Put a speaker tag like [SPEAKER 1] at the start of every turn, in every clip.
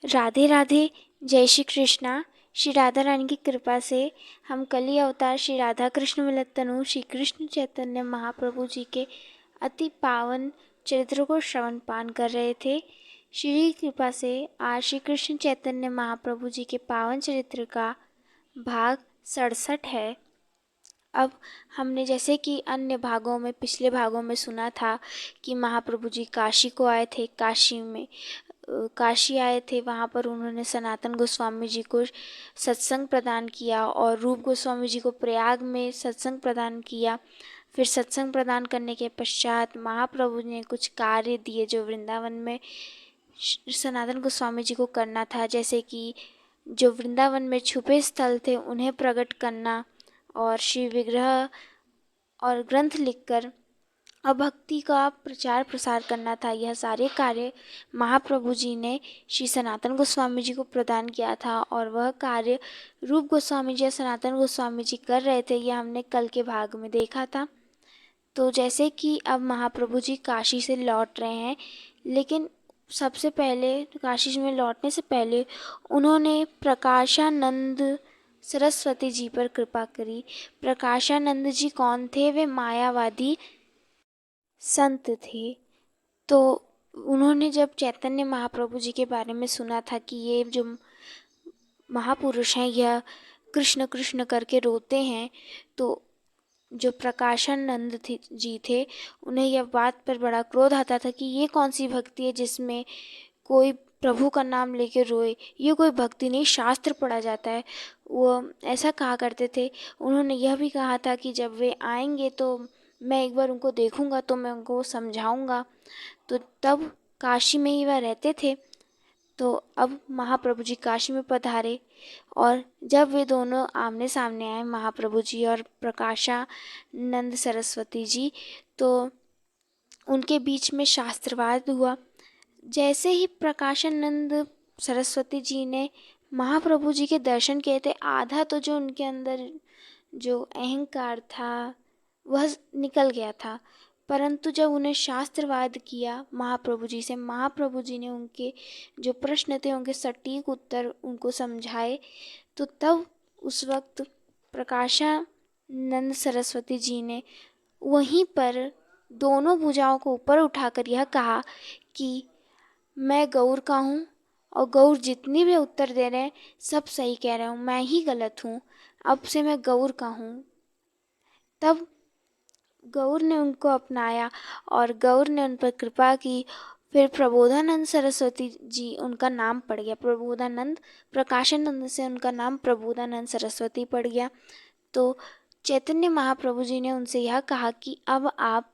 [SPEAKER 1] राधे राधे। जय श्री कृष्णा। श्री राधा रानी की कृपा से हम कली अवतार श्री राधा कृष्ण मिलत तनु श्री कृष्ण चैतन्य महाप्रभु जी के अति पावन चरित्र को श्रवण पान कर रहे थे। श्री कृपा से आज श्री कृष्ण चैतन्य महाप्रभु जी के पावन चरित्र का भाग 67 है। अब हमने जैसे कि अन्य भागों में, पिछले भागों में सुना था कि महाप्रभु जी काशी को आए थे। काशी आए थे, वहाँ पर उन्होंने सनातन गोस्वामी जी को सत्संग प्रदान किया और रूप गोस्वामी जी को प्रयाग में सत्संग प्रदान किया। फिर सत्संग प्रदान करने के पश्चात महाप्रभु ने कुछ कार्य दिए जो वृंदावन में सनातन गोस्वामी जी को करना था, जैसे कि जो वृंदावन में छुपे स्थल थे उन्हें प्रकट करना और श्री विग्रह और ग्रंथ लिखकर भक्ति का प्रचार प्रसार करना था। यह सारे कार्य महाप्रभु जी ने श्री सनातन गोस्वामी जी को प्रदान किया था और वह कार्य रूप गोस्वामी जी या सनातन गोस्वामी जी कर रहे थे। यह हमने कल के भाग में देखा था। तो जैसे कि अब महाप्रभु जी काशी से लौट रहे हैं, लेकिन सबसे पहले काशी में लौटने से पहले उन्होंने प्रकाशानंद सरस्वती जी पर कृपा करी। प्रकाशानंद जी कौन थे? वे मायावादी संत थे। तो उन्होंने जब चैतन्य महाप्रभु जी के बारे में सुना था कि ये जो महापुरुष हैं यह कृष्ण कृष्ण करके रोते हैं, तो जो प्रकाशानंद जी थे उन्हें यह बात पर बड़ा क्रोध आता था कि ये कौन सी भक्ति है जिसमें कोई प्रभु का नाम लेके रोए। ये कोई भक्ति नहीं, शास्त्र पढ़ा जाता है। वो ऐसा कहा करते थे। उन्होंने यह भी कहा था कि जब वे आएंगे तो मैं एक बार उनको देखूंगा तो मैं उनको समझाऊंगा। तो तब काशी में ही वह रहते थे। तो अब महाप्रभु जी काशी में पधारे और जब वे दोनों आमने सामने आए, महाप्रभु जी और प्रकाशानंद सरस्वती जी, तो उनके बीच में शास्त्रवाद हुआ। जैसे ही प्रकाशानंद सरस्वती जी ने महाप्रभु जी के दर्शन किए थे, आधा तो जो उनके अंदर जो अहंकार था वह निकल गया था। परंतु जब उन्हें शास्त्रवाद किया महाप्रभु जी से, महाप्रभु जी ने उनके जो प्रश्न थे उनके सटीक उत्तर उनको समझाए। तो तब उस वक्त प्रकाशानंद सरस्वती जी ने वहीं पर दोनों भुजाओं को ऊपर उठाकर यह कहा कि मैं गौर का हूँ और गौर जितनी भी उत्तर दे रहे हैं सब सही कह रहे हूँ, मैं ही गलत हूँ। अब से मैं गौर का हूँ। तब गौर ने उनको अपनाया और गौर ने उन पर कृपा की। फिर प्रबोधानंद सरस्वती जी उनका नाम पड़ गया। प्रबोधानंद, प्रकाशानंद से उनका नाम प्रबोधानंद सरस्वती पड़ गया। तो चैतन्य महाप्रभु जी ने उनसे यह कहा कि अब आप,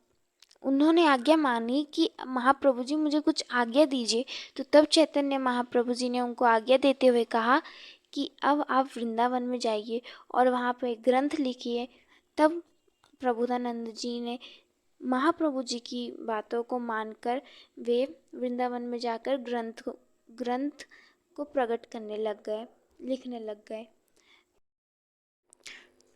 [SPEAKER 1] उन्होंने आज्ञा मानी कि महाप्रभु जी मुझे कुछ आज्ञा दीजिए। तो तब चैतन्य महाप्रभु जी ने उनको आज्ञा देते हुए कहा कि अब आप वृंदावन में जाइए और वहाँ पर ग्रंथ लिखिए। तब प्रबोधानंद जी ने महाप्रभु जी की बातों को मानकर वे वृंदावन में जाकर ग्रंथ को प्रकट करने लग गए, लिखने लग गए।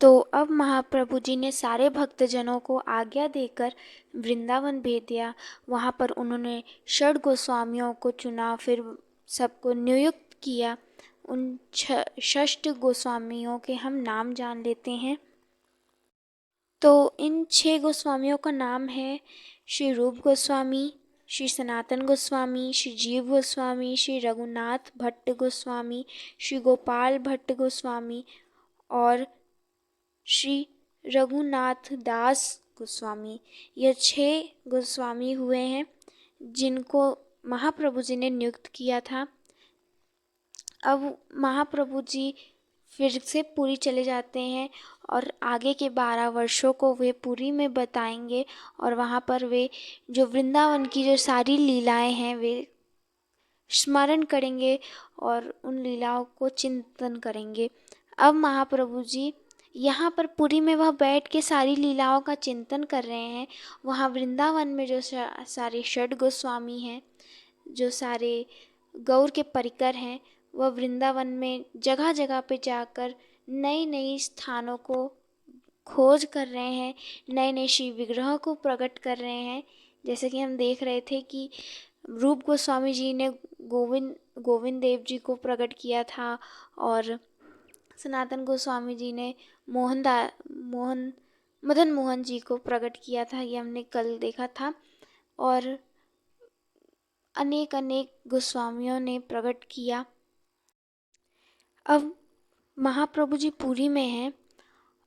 [SPEAKER 1] तो अब महाप्रभु जी ने सारे भक्तजनों को आज्ञा देकर वृंदावन भेज दिया। वहाँ पर उन्होंने षड गोस्वामियों को चुना, फिर सबको नियुक्त किया। उन षष्ठ गोस्वामियों के हम नाम जान लेते हैं। तो इन 6 गोस्वामियों का नाम है श्री रूप गोस्वामी, श्री सनातन गोस्वामी, श्री जीव गोस्वामी, श्री रघुनाथ भट्ट गोस्वामी, श्री गोपाल भट्ट गोस्वामी और श्री रघुनाथ दास गोस्वामी। यह 6 गोस्वामी हुए हैं जिनको महाप्रभु जी ने नियुक्त किया था। अब महाप्रभु जी फिर से पुरी चले जाते हैं और आगे के 12 वर्षों को वे पुरी में बताएंगे और वहाँ पर वे जो वृंदावन की जो सारी लीलाएं हैं वे स्मरण करेंगे और उन लीलाओं को चिंतन करेंगे। अब महाप्रभु जी यहाँ पर पुरी में वह बैठ के सारी लीलाओं का चिंतन कर रहे हैं। वहाँ वृंदावन में जो सारे षड गोस्वामी हैं, जो सारे गौर के परिकर हैं, वह वृंदावन में जगह जगह पे जाकर नई नई स्थानों को खोज कर रहे हैं, नए नए शिव विग्रह को प्रकट कर रहे हैं। जैसे कि हम देख रहे थे कि रूप गोस्वामी जी ने गोविंद देव जी को प्रकट किया था और सनातन गोस्वामी जी ने मदन मोहन जी को प्रकट किया था। ये हमने कल देखा था। और अनेक अनेक गोस्वामियों ने प्रकट किया। अब महाप्रभु जी पुरी में हैं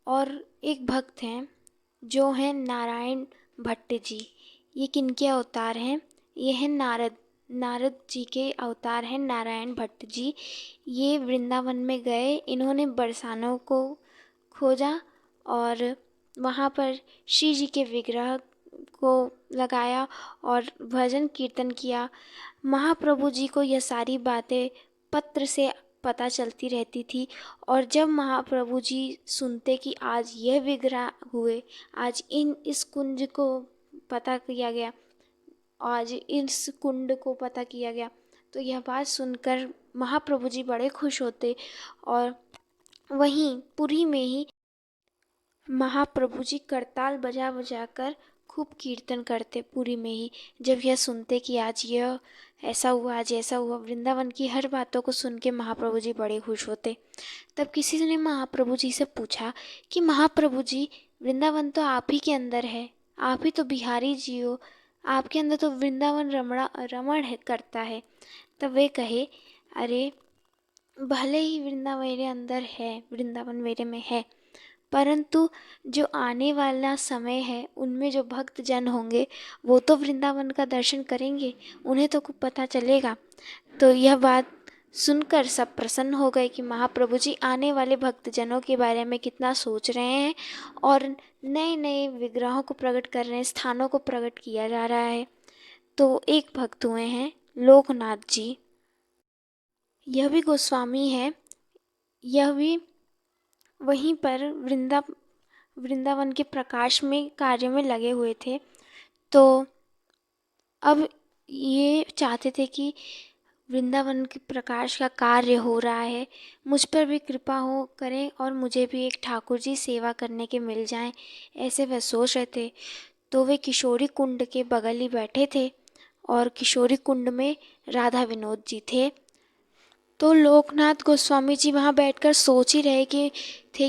[SPEAKER 1] और एक भक्त हैं जो हैं नारायण भट्ट जी। ये किनके अवतार हैं? ये हैं नारद जी के अवतार हैं नारायण भट्ट जी। ये वृंदावन में गए, इन्होंने बरसानों को खोजा और वहाँ पर श्री जी के विग्रह को लगाया और भजन कीर्तन किया। महाप्रभु जी को यह सारी बातें पत्र से पता चलती रहती थी और जब महाप्रभु जी सुनते कि आज यह विग्रह हुए, आज इस कुंज को पता किया गया, आज इस कुंड को पता किया गया, तो यह बात सुनकर महाप्रभु जी बड़े खुश होते। और वहीं पुरी में ही महाप्रभु जी करताल बजा बजा कर खूब कीर्तन करते पुरी में ही। जब यह सुनते कि आज यह ऐसा हुआ, आज ऐसा हुआ, वृंदावन की हर बातों को सुन के महाप्रभु जी बड़े खुश होते। तब किसी ने महाप्रभु जी से पूछा कि महाप्रभु जी, वृंदावन तो आप ही के अंदर है, आप ही तो बिहारी जी हो, आपके अंदर तो वृंदावन रमण है करता है। तब वे कहे, अरे भले ही वृंदावन मेरे अंदर है, वृंदावन मेरे में है, परंतु जो आने वाला समय है उनमें जो भक्त जन होंगे वो तो वृंदावन का दर्शन करेंगे, उन्हें तो कुछ पता चलेगा। तो यह बात सुनकर सब प्रसन्न हो गए कि महाप्रभु जी आने वाले भक्तजनों के बारे में कितना सोच रहे हैं और नए नए विग्रहों को प्रकट कर रहे हैं, स्थानों को प्रकट किया जा रहा है। तो एक भक्त हुए हैं लोकनाथ जी। यह भी गोस्वामी है, यह भी वहीं पर वृंदावन के प्रकाश में कार्य में लगे हुए थे। तो अब ये चाहते थे कि वृंदावन के प्रकाश का कार्य हो रहा है, मुझ पर भी कृपा हो करें और मुझे भी एक ठाकुर जी सेवा करने के मिल जाएं, ऐसे वह सोच रहे थे। तो वे किशोरी कुंड के बगल ही बैठे थे और किशोरी कुंड में राधा विनोद जी थे। तो लोकनाथ गोस्वामी जी वहाँ बैठकर सोच ही रहे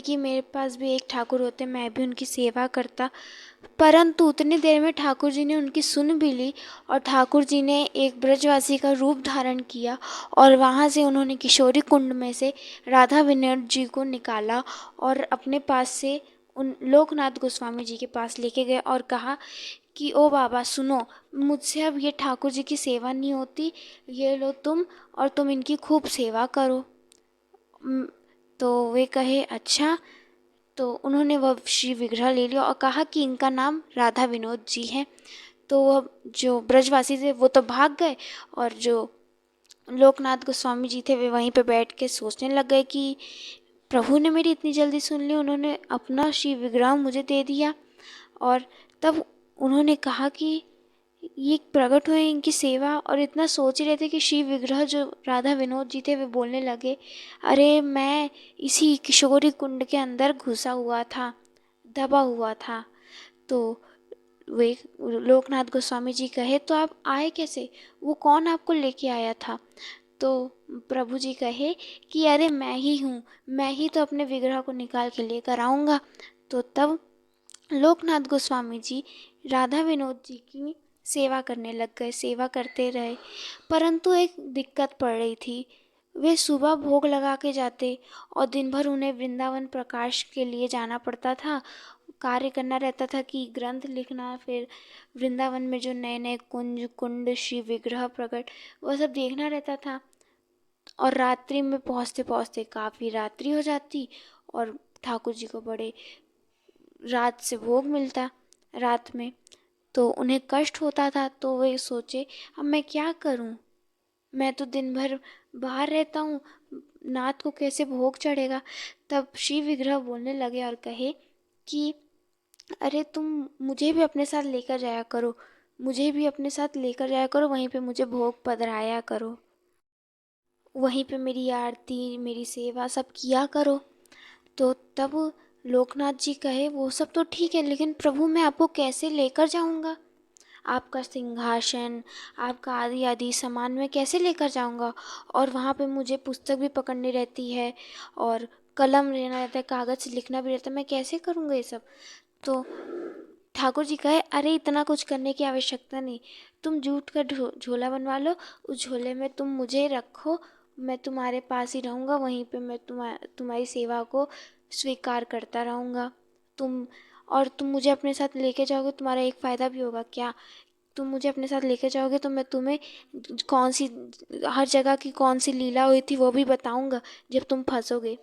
[SPEAKER 1] कि मेरे पास भी एक ठाकुर होते, मैं भी उनकी सेवा करता। परंतु उतनी देर में ठाकुर जी ने उनकी सुन भी ली और ठाकुर जी ने एक ब्रजवासी का रूप धारण किया और वहाँ से उन्होंने किशोरी कुंड में से राधा विनोद जी को निकाला और अपने पास से उन लोकनाथ गोस्वामी जी के पास लेके गए और कहा कि ओ बाबा सुनो, मुझसे अब ये ठाकुर जी की सेवा नहीं होती, ये लो तुम और तुम इनकी खूब सेवा करो। तो वे कहे अच्छा। तो उन्होंने वह श्री विग्रह ले लिया और कहा कि इनका नाम राधा विनोद जी है। तो वह जो ब्रजवासी थे वो तो भाग गए और जो लोकनाथ गोस्वामी जी थे वे वहीं पे बैठ के सोचने लग गए कि प्रभु ने मेरी इतनी जल्दी सुन ली, उन्होंने अपना श्री विग्रह मुझे दे दिया। और तब उन्होंने कहा कि ये प्रकट हुए इनकी सेवा और इतना सोच ही रहे थे कि श्री विग्रह जो राधा विनोद जी थे वे बोलने लगे, अरे मैं इसी किशोरी कुंड के अंदर घुसा हुआ था, दबा हुआ था। तो वे लोकनाथ गोस्वामी जी कहे, तो आप आए कैसे, वो कौन आपको लेके आया था? तो प्रभु जी कहे कि अरे मैं ही हूँ, मैं ही तो अपने विग्रह को निकाल के लेकर आऊँगा। तो तब लोकनाथ गोस्वामी जी राधा विनोद जी की सेवा करने लग गए, सेवा करते रहे। परंतु एक दिक्कत पड़ रही थी, वे सुबह भोग लगा के जाते और दिन भर उन्हें वृंदावन प्रकाश के लिए जाना पड़ता था, कार्य करना रहता था कि ग्रंथ लिखना, फिर वृंदावन में जो नए नए कुंड श्री विग्रह प्रकट, वह सब देखना रहता था। और रात्रि में पहुँचते पहुँचते काफ़ी रात्रि हो जाती और ठाकुर जी को बड़े रात से भोग मिलता रात में, तो उन्हें कष्ट होता था। तो वे सोचे अब मैं क्या करूं, मैं तो दिन भर बाहर रहता हूँ, नाथ को कैसे भोग चढ़ेगा। तब श्री विग्रह बोलने लगे और कहे कि अरे तुम मुझे भी अपने साथ लेकर जाया करो, मुझे भी अपने साथ लेकर जाया करो, वहीं पे मुझे भोग पधराया करो, वहीं पे मेरी आरती मेरी सेवा सब किया करो। तो तब लोकनाथ जी कहे वो सब तो ठीक है, लेकिन प्रभु मैं आपको कैसे लेकर जाऊंगा, आपका सिंहासन, आपका आदि आदि सामान मैं कैसे लेकर जाऊंगा? और वहाँ पे मुझे पुस्तक भी पकड़नी रहती है और कलम लेना रहता है, कागज़ से लिखना भी रहता है, मैं कैसे करूँगा ये सब? तो ठाकुर जी कहे, अरे इतना कुछ करने की आवश्यकता नहीं, तुम जूट का झोला बनवा लो, उस झोले में तुम मुझे रखो, मैं तुम्हारे पास ही रहूँगा, वहीं पे मैं तुम्हारी सेवा को स्वीकार करता रहूँगा। तुम मुझे अपने साथ लेके जाओगे, तुम्हारा एक फ़ायदा भी होगा। क्या? तुम मुझे अपने साथ लेके जाओगे तो मैं तुम्हें कौन सी हर जगह की कौन सी लीला हुई थी वो भी बताऊँगा जब तुम फंसोगे।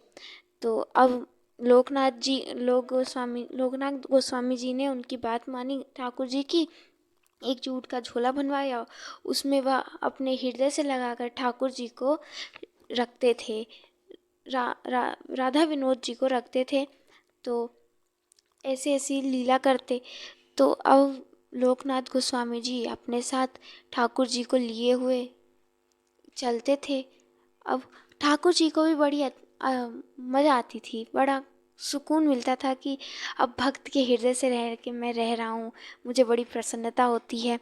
[SPEAKER 1] तो अब लोकनाथ गोस्वामी जी ने उनकी बात मानी ठाकुर जी की, एक जूट का झोला बनवाया, उसमें वह अपने हृदय से लगाकर ठाकुर जी को रखते थे, राधा विनोद जी को रखते थे। तो ऐसे ऐसी लीला करते। तो अब लोकनाथ गोस्वामी जी अपने साथ ठाकुर जी को लिए हुए चलते थे। अब ठाकुर जी को भी बड़ी मज़ा आती थी, बड़ा सुकून मिलता था कि अब भक्त के हृदय से रह के मैं रह रहा हूँ, मुझे बड़ी प्रसन्नता होती है।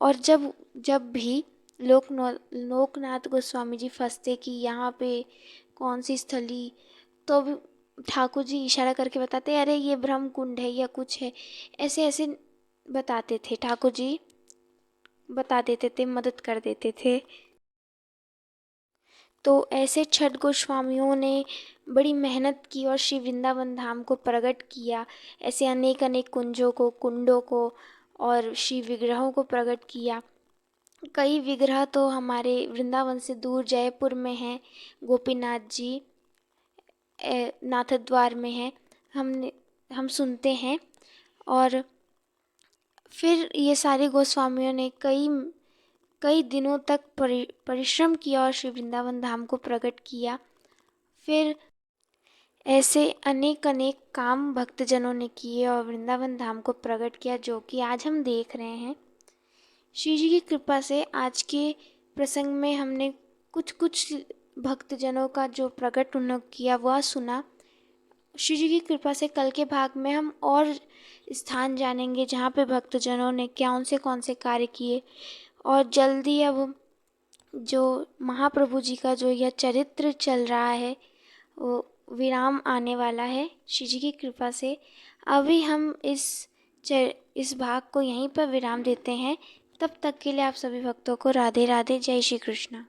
[SPEAKER 1] और जब जब भी लोकनाथ गोस्वामी जी फंसते कि यहाँ पे कौन सी स्थली, तो भी ठाकुर जी इशारा करके बताते, अरे ये ब्रह्म कुंड है या कुछ है, ऐसे ऐसे बताते थे। ठाकुर जी बता देते थे, मदद कर देते थे। तो ऐसे छठ गोस्वामियों ने बड़ी मेहनत की और श्री वृंदावन धाम को प्रकट किया। ऐसे अनेक अनेक कुंडों को और श्री विग्रहों को प्रकट किया। कई विग्रह तो हमारे वृंदावन से दूर जयपुर में हैं, गोपीनाथ जी नाथद्वार में हैं, हम सुनते हैं। और फिर ये सारे गोस्वामियों ने कई कई दिनों तक परिश्रम किया और श्री वृंदावन धाम को प्रकट किया। फिर ऐसे अनेक अनेक काम भक्तजनों ने किए और वृंदावन धाम को प्रकट किया, जो कि आज हम देख रहे हैं। श्री जी की कृपा से आज के प्रसंग में हमने कुछ कुछ भक्तजनों का जो प्रकट उन्होंने किया वह सुना। श्री जी की कृपा से कल के भाग में हम और स्थान जानेंगे जहाँ पे भक्तजनों ने कौन से कार्य किए। और जल्दी अब जो महाप्रभु जी का जो यह चरित्र चल रहा है वो विराम आने वाला है श्री जी की कृपा से। अभी हम इस भाग को यहीं पर विराम देते हैं। तब तक के लिए आप सभी भक्तों को राधे राधे, जय श्री कृष्ण।